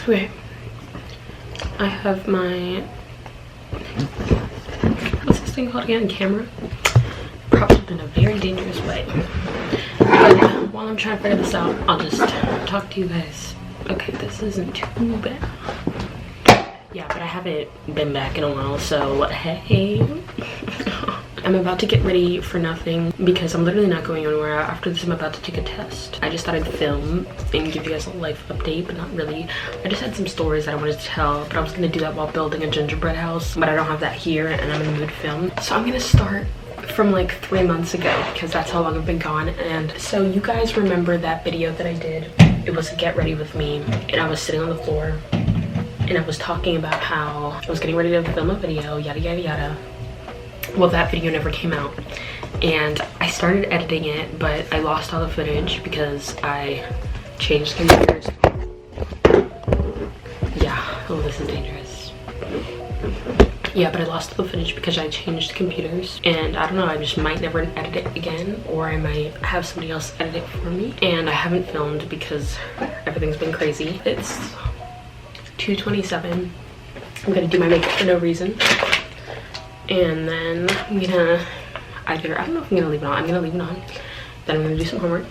Okay, I have my, what's this thing called again? Camera. Propped up in a very dangerous way. But while I'm trying to figure this out, I'll just talk to you guys. Okay, this isn't too bad. Yeah, but I haven't been back in a while, so hey. I'm about to get ready for nothing because I'm literally not going anywhere. After this, I'm about to take a test. I just thought I'd film and give you guys a life update, but not really. I just had some stories that I wanted to tell, but I was gonna do that while building a gingerbread house, but I don't have that here and I'm in the mood to film. So I'm gonna start from like 3 months ago because that's how long I've been gone. And so you guys remember that video that I did? It was a get ready with me, and I was sitting on the floor and I was talking about how I was getting ready to film a video, yada yada yada. Well, that video never came out, and I started editing it, but I lost all the footage because I changed computers. Yeah, oh, this is dangerous. Yeah, but I lost all the footage because I changed computers, and I don't know, I just might never edit it again, or I might have somebody else edit it for me. And I haven't filmed because everything's been crazy. It's 2:27. I'm gonna do my makeup for no reason. And then I'm gonna I don't know if I'm gonna leave it on. I'm gonna leave it on. Then I'm gonna do some homework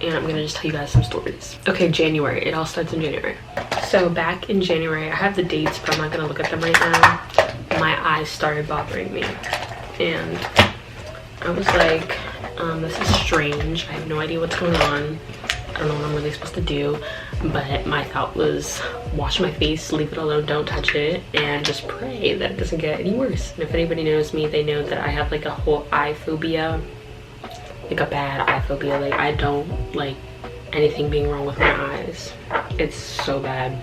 and I'm gonna just tell you guys some stories. Okay, January. It all starts in January. So back in January, I have the dates, but I'm not gonna look at them right now. My eyes started bothering me. And I was like, this is strange. I have no idea what's going on. I don't know what I'm really supposed to do. But my thought was wash my face, leave it alone, don't touch it, and just pray that it doesn't get any worse. And if anybody knows me, they know that I have like a whole eye phobia, like a bad eye phobia. Like I don't like anything being wrong with my eyes. It's so bad.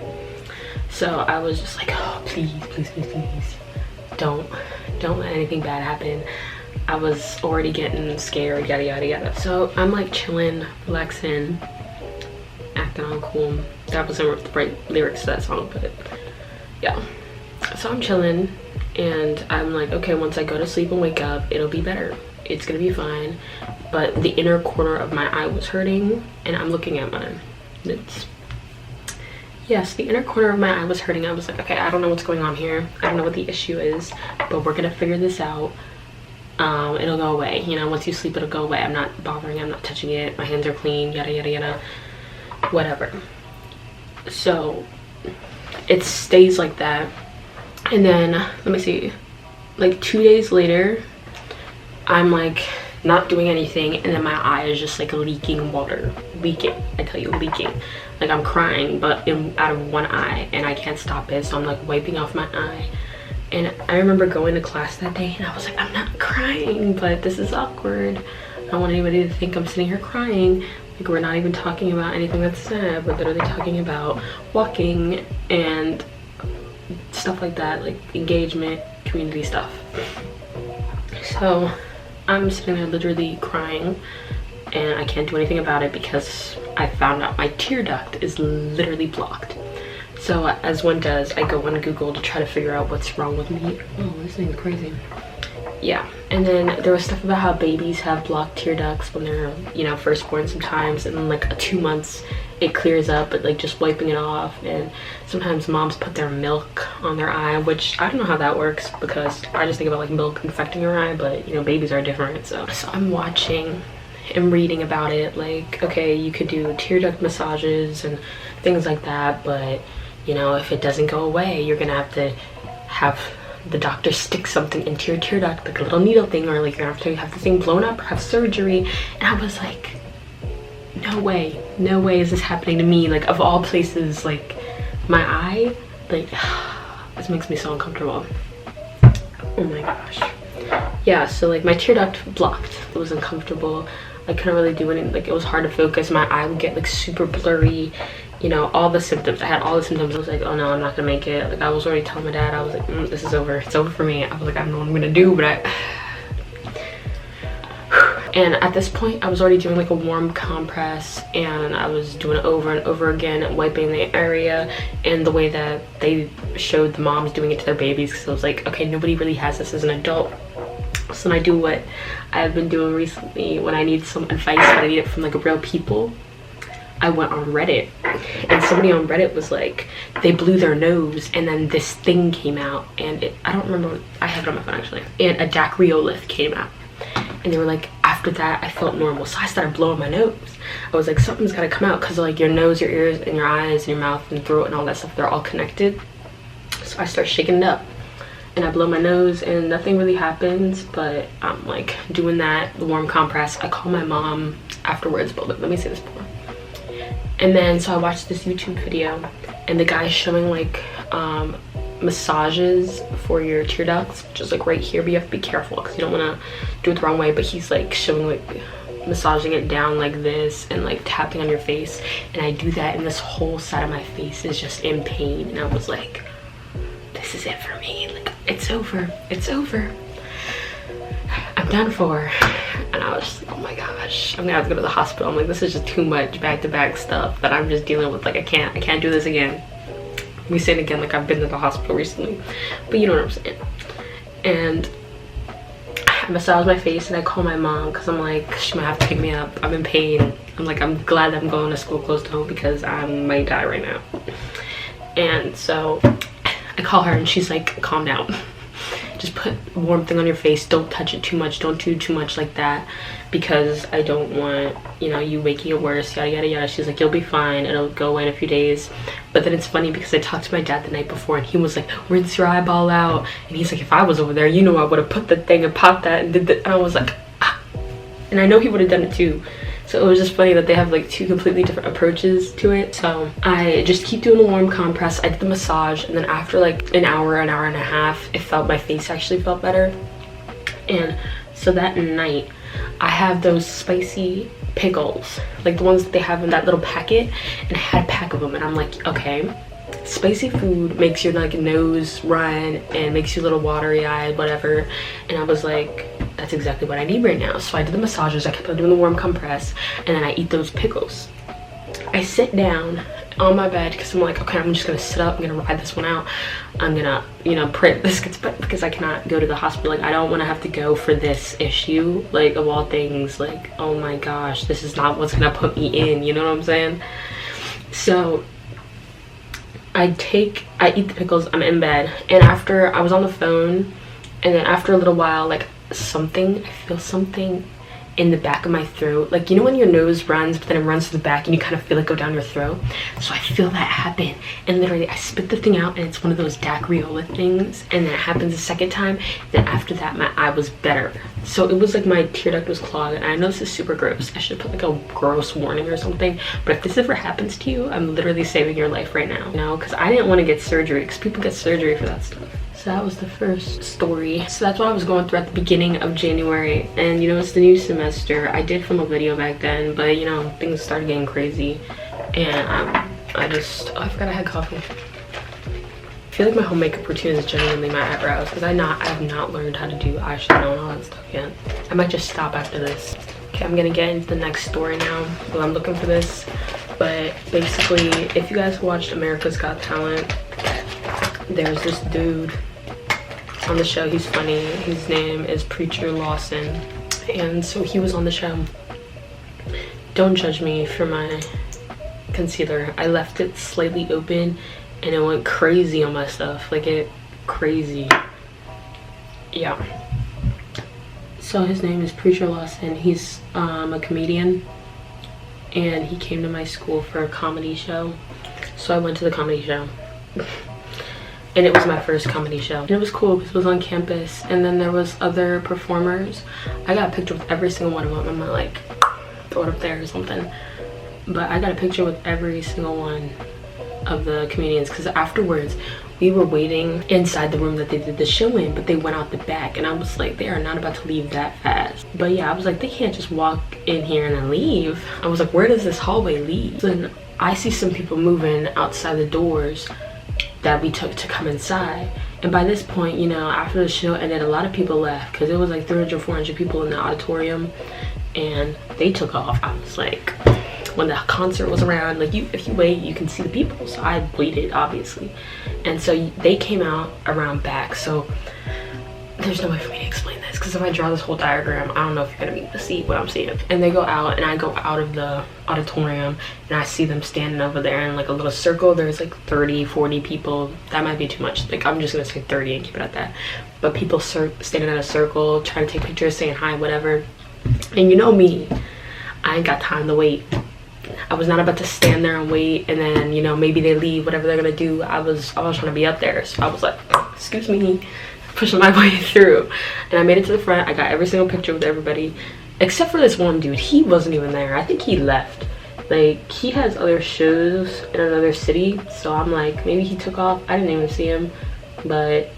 So I was just like, oh, please, please, please, please, don't let anything bad happen. I was already getting scared, yada yada yada. So I'm like chilling, relaxing, acting all cool. That wasn't the right lyrics to that song, but yeah. So I'm chilling and I'm like, okay, once I go to sleep and wake up, it'll be better. It's gonna be fine. But the inner corner of my eye was hurting, and I'm looking at mine. Yes, the inner corner of my eye was hurting. I was like, okay, I don't know what's going on here. I don't know what the issue is, but we're gonna figure this out. It'll go away. You know, once you sleep, it'll go away. I'm not bothering, I'm not touching it. My hands are clean, yada, yada, yada, whatever. So it stays like that. And then, let me see, like 2 days later, I'm like not doing anything, and then my eye is just like leaking water. Leaking, I tell you, leaking. Like I'm crying, but out of one eye, and I can't stop it, so I'm like wiping off my eye. And I remember going to class that day and I was like, I'm not crying, but this is awkward. I don't want anybody to think I'm sitting here crying. Like we're not even talking about anything that's sad. We're literally talking about walking and stuff like that, like engagement, community stuff. So I'm sitting there literally crying, and I can't do anything about it because I found out my tear duct is literally blocked. So as one does, I go on Google to try to figure out what's wrong with me. Oh, this thing's crazy. Yeah, and then there was stuff about how babies have blocked tear ducts when they're, you know, first born sometimes, and then like 2 months it clears up, but like just wiping it off. And sometimes moms put their milk on their eye, which I don't know how that works because I just think about like milk infecting your eye, but you know, babies are different. So I'm watching and reading about it, like, okay, you could do tear duct massages and things like that, but you know, if it doesn't go away, you're gonna have the doctor stick something into your tear duct, like a little needle thing, or like you're gonna have the thing blown up or have surgery. And I was like, no way is this happening to me. Like of all places, like my eye, like this makes me so uncomfortable. Oh my gosh. Yeah, so like my tear duct blocked. It was uncomfortable. I couldn't really do anything. Like it was hard to focus. My eye would get like super blurry. You know, all the symptoms. I had all the symptoms. I was like, oh no, I'm not gonna make it. Like I was already telling my dad, I was like, this is over. It's over for me. I was like, I don't know what I'm gonna do, but and at this point, I was already doing like a warm compress, and I was doing it over and over again, wiping the area, and the way that they showed the moms doing it to their babies, because I was like, okay, nobody really has this as an adult. So then I do what I've been doing recently when I need some advice, but I need it from like real people. I went on Reddit, and somebody on Reddit was like, they blew their nose and then this thing came out, and I don't remember, I have it on my phone actually, and a dacrylith came out, and they were like, after that I felt normal. So I started blowing my nose. I was like, something's gotta come out, because like your nose, your ears, and your eyes, and your mouth and throat and all that stuff, they're all connected. So I start shaking it up, and I blow my nose, and nothing really happens, but I'm like doing that, the warm compress. I call my mom afterwards, but let me say this before. And then so I watched this YouTube video, and the guy's showing like massages for your tear ducts, just like right here, but you have to be careful because you don't want to do it the wrong way. But he's like showing like massaging it down like this and like tapping on your face, and I do that, and this whole side of my face is just in pain. And I was like, this is it for me, like it's over, it's over, I'm done for. And I was just like, oh my gosh, I'm gonna have to go to the hospital. I'm like, this is just too much back-to-back stuff that I'm just dealing with. Like I can't do this again. We say it again, like I've been to the hospital recently, but you know what I'm saying. And I massage my face, and I call my mom because I'm like, she might have to pick me up. I'm in pain. I'm like, I'm glad that I'm going to school close to home because I might die right now. And so I call her, and she's like, calm down. Just put a warm thing on your face. Don't touch it too much. Don't do too much like that, because I don't want, you know, you making it worse, yada yada yada. She's like, you'll be fine, it'll go away in a few days. But then it's funny because I talked to my dad the night before, and he was like, rinse your eyeball out. And he's like, if I was over there, you know, I would have put the thing and popped that and did that. And I was like, ah. And I know he would have done it too. So it was just funny that they have like two completely different approaches to it. So I just keep doing the warm compress. I did the massage, and then after like an hour and a half, it felt, my face actually felt better. And so that night I have those spicy pickles, like the ones that they have in that little packet, and I had a pack of them, and I'm like, okay, spicy food makes your like nose run and makes you a little watery eyed, whatever. And I was like, that's exactly what I need right now. So I did the massages, I kept on doing the warm compress, and then I eat those pickles. I sit down on my bed because I'm like, okay, I'm just gonna sit up, I'm gonna ride this one out. I'm gonna, you know, pray this gets better, because I cannot go to the hospital. Like I don't want to have to go for this issue, like of all things. Like, oh my gosh, this is not what's gonna put me in, you know what I'm saying? So I eat the pickles, I'm in bed, and after I was on the phone, and then after a little while, like I feel something in the back of my throat, like, you know when your nose runs but then it runs to the back and you kind of feel it go down your throat. So I feel that happen, and literally I spit the thing out, and it's one of those dacrylith things, and then it happens a second time. Then after that, my eye was better. So it was like my tear duct was clogged, and I know this is super gross, I should put like a gross warning or something, but if this ever happens to you, I'm literally saving your life right now, you know, because I didn't want to get surgery, because people get surgery for that stuff. So that was the first story. So that's what I was going through at the beginning of January. And you know, it's the new semester. I did film a video back then, but you know, things started getting crazy. And I forgot I had coffee. I feel like my whole makeup routine is genuinely my eyebrows, because I have not learned how to do eyeshadow and all that stuff yet. I might just stop after this. Okay, I'm gonna get into the next story now while I'm looking for this. But basically, if you guys watched America's Got Talent, there's this dude on the show. He's funny. His name is Preacher Lawson, and so he was on the show. Don't judge me for my concealer. I left it slightly open, and it went crazy on my stuff. Like it crazy. Yeah. So his name is Preacher Lawson. He's a comedian, and he came to my school for a comedy show. So I went to the comedy show. And it was my first comedy show, and it was cool because it was on campus, and then there was other performers. I got a picture with every single one of them. I'm gonna like throw it up there or something, but I got a picture with every single one of the comedians, because afterwards we were waiting inside the room that they did the show in, but they went out the back, and I was like, they are not about to leave that fast. But yeah, I was like, they can't just walk in here and then leave. I was like, where does this hallway lead? Then I see some people moving outside the doors that we took to come inside, and by this point, you know, after the show ended, a lot of people left, because it was like 300-400 people in the auditorium, and they took off. I was like, when the concert was around, like, if you wait, you can see the people. So I waited, obviously, and so they came out around back. So there's no way for me to explain this, because if I draw this whole diagram, I don't know if you're gonna be able to see what I'm seeing. And they go out, and I go out of the auditorium, and I see them standing over there in like a little circle. There's like 30, 40 people. That might be too much. Like, I'm just gonna say 30 and keep it at that. But people standing in a circle, trying to take pictures, saying hi, whatever. And you know me, I ain't got time to wait. I was not about to stand there and wait, and then, you know, maybe they leave, whatever they're gonna do. I was trying to be up there, so I was like, excuse me, pushing my way through. And I made it to the front. I got every single picture with everybody except for this one dude. He wasn't even there. I think he left. Like, he has other shows in another city, so I'm like, maybe he took off. I didn't even see him, but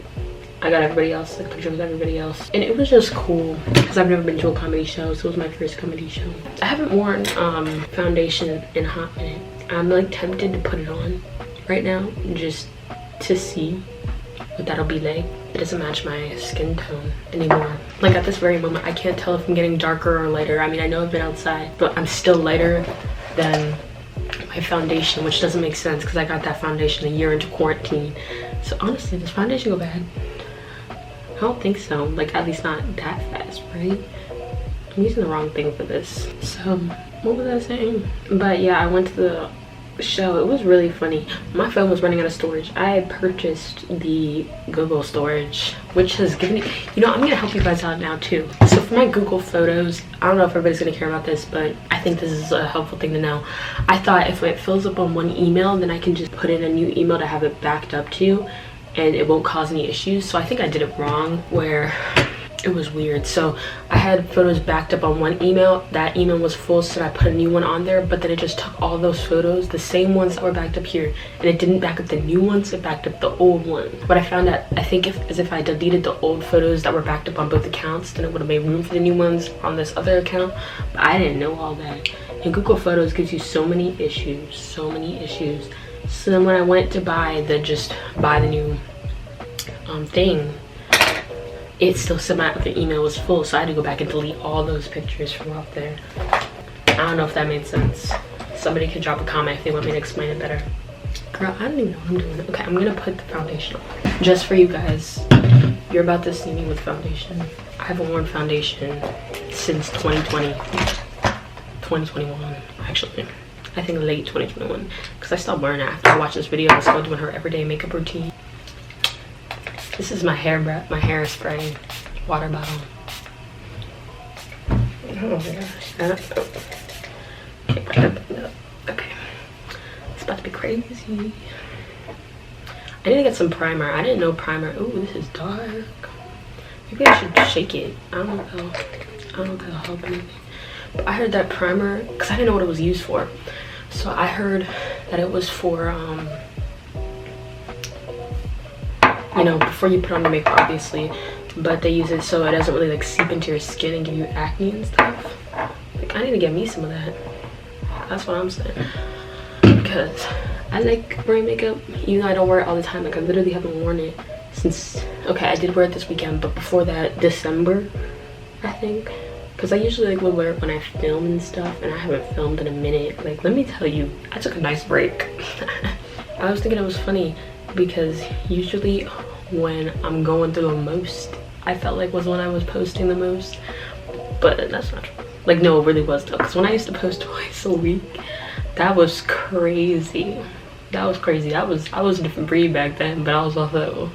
I got everybody else, like pictures with everybody else. And it was just cool because I've never been to a comedy show, so it was my first comedy show. I haven't worn foundation in a hot minute. I'm like tempted to put it on right now just to see what that'll be like. It doesn't match my skin tone anymore. Like, at this very moment, I can't tell if I'm getting darker or lighter. I mean, I know I've been outside, but I'm still lighter than my foundation, which doesn't make sense because I got that foundation a year into quarantine. So honestly, does foundation go bad? I don't think so. Like, at least not that fast, right? I'm using the wrong thing for this. So what was I saying? But yeah, I went to the show. It was really funny. My phone was running out of storage. I purchased the Google storage, which has given me, you know, I'm gonna help you guys out now too. So for my Google photos, I don't know if everybody's gonna care about this, but I think this is a helpful thing to know. I thought if it fills up on one email, then I can just put in a new email to have it backed up to, and it won't cause any issues. So I think I did it wrong, where it was weird. So I had photos backed up on one email. That email was full, so I put a new one on there, but then it just took all those photos, the same ones that were backed up here, and it didn't back up the new ones, it backed up the old one. What I found out, I think if I deleted the old photos that were backed up on both accounts, then it would have made room for the new ones on this other account. But I didn't know all that. And Google Photos gives you so many issues, so many issues. So then when I went to buy the new thing, it still said the email was full, so I had to go back and delete all those pictures from up there. I don't know if that made sense. Somebody could drop a comment if they want me to explain it better. Girl, I don't even know what I'm doing. Okay, I'm gonna put the foundation on. Just for you guys, you're about to see me with foundation. I haven't worn foundation since 2020. 2021, actually. I think late 2021. Because I stopped wearing it after I watched this video. I was still doing her everyday makeup routine. This is my hairspray water bottle. Oh my gosh. Okay. It's about to be crazy. I need to get some primer. I didn't know primer. Ooh, this is dark. Maybe I should shake it. I don't know if that'll help anything. But I heard that primer, because I didn't know what it was used for. So I heard that it was for you know, before you put on your makeup, obviously, but they use it so it doesn't really like seep into your skin and give you acne and stuff. Like, I need to get me some of that. That's what I'm saying, because I like wearing makeup even though I don't wear it all the time. Like, I literally haven't worn it since, okay, I did wear it this weekend, but before that, December, I think, because I usually like would wear it when I film and stuff, and I haven't filmed in a minute. Like, let me tell you, I took a nice break. I was thinking it was funny because usually when I'm going through the most, I felt like was when I was posting the most, but that's not true. Like, no, it really was though, because when I used to post twice a week, that was crazy. That was crazy. I was a different breed back then, but I was also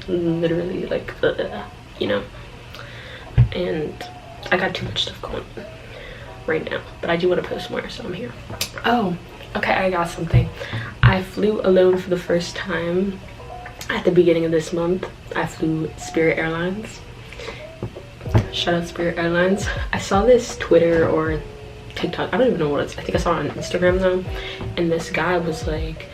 literally like, you know, and I got too much stuff going on right now, but I do want to post more, so I'm here. Oh, okay, I got something. I flew alone for the first time at the beginning of this month. I flew Spirit Airlines. Shout out Spirit Airlines. I saw this Twitter or TikTok, I don't even know what it's, I think I saw it on Instagram though, and this guy was like,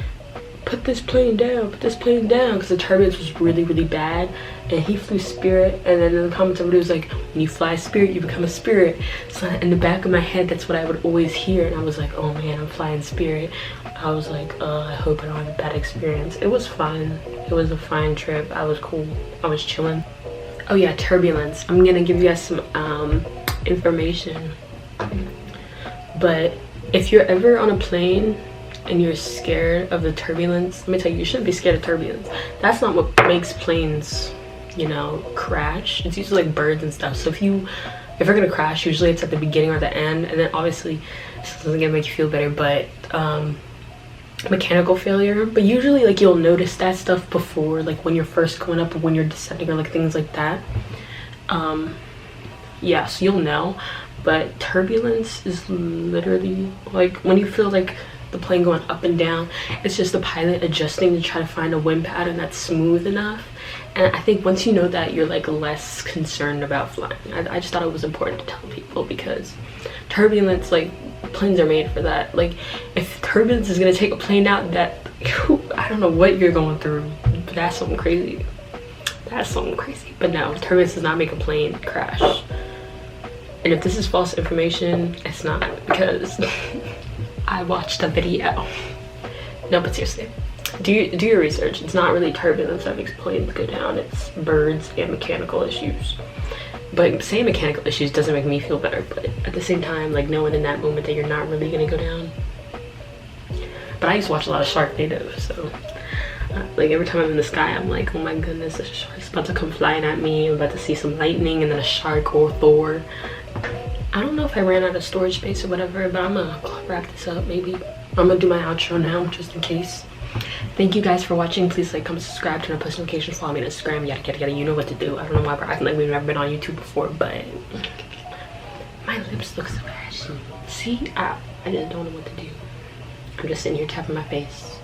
put this plane down, because the turbulence was really, really bad, and he flew Spirit, and then in the comments everybody was like, when you fly Spirit, you become a spirit. So in the back of my head, that's what I would always hear, and I was like, oh man, I'm flying Spirit. I was like, I hope I don't have a bad experience. It was fun. It was a fine trip. I was cool. I was chilling. Oh yeah, turbulence. I'm gonna give you guys some information. But if you're ever on a plane and you're scared of the turbulence, let me tell you, you shouldn't be scared of turbulence. That's not what makes planes you know, crash, it's usually like birds and stuff. So if you're gonna crash, usually it's at the beginning or the end, and then obviously this doesn't gonna make you feel better, but mechanical failure. But usually like you'll notice that stuff before, like when you're first going up or when you're descending or like things like that. Yeah, so you'll know. But turbulence is literally like when you feel like the plane going up and down, it's just the pilot adjusting to try to find a wind pattern that's smooth enough. And I think once you know that, you're like less concerned about flying. I just thought it was important to tell people, because turbulence, like, planes are made for that. Like, if turbulence is gonna take a plane out, that I don't know what you're going through, but that's something crazy. That's something crazy. But no, turbulence does not make a plane crash. And if this is false information, it's not, because I watched a video. No, but seriously, do your research. It's not really turbulence that makes planes go down. It's birds and mechanical issues. But saying mechanical issues doesn't make me feel better. But at the same time, like, knowing in that moment that you're not really gonna go down. But I used to watch a lot of Sharknado, so like every time I'm in the sky, I'm like, oh my goodness, a shark's about to come flying at me. I'm about to see some lightning and then a shark or Thor. I don't know if I ran out of storage space or whatever, but I'm gonna wrap this up. Maybe I'm gonna do my outro now, just in case. Thank you guys for watching. Please like, comment, subscribe, turn on post notifications, follow me on Instagram, yada yada yada. You know what to do. I don't know why we're acting like we've never been on YouTube before, but my lips look so ashy. See, I just don't know what to do. I'm just sitting here tapping my face.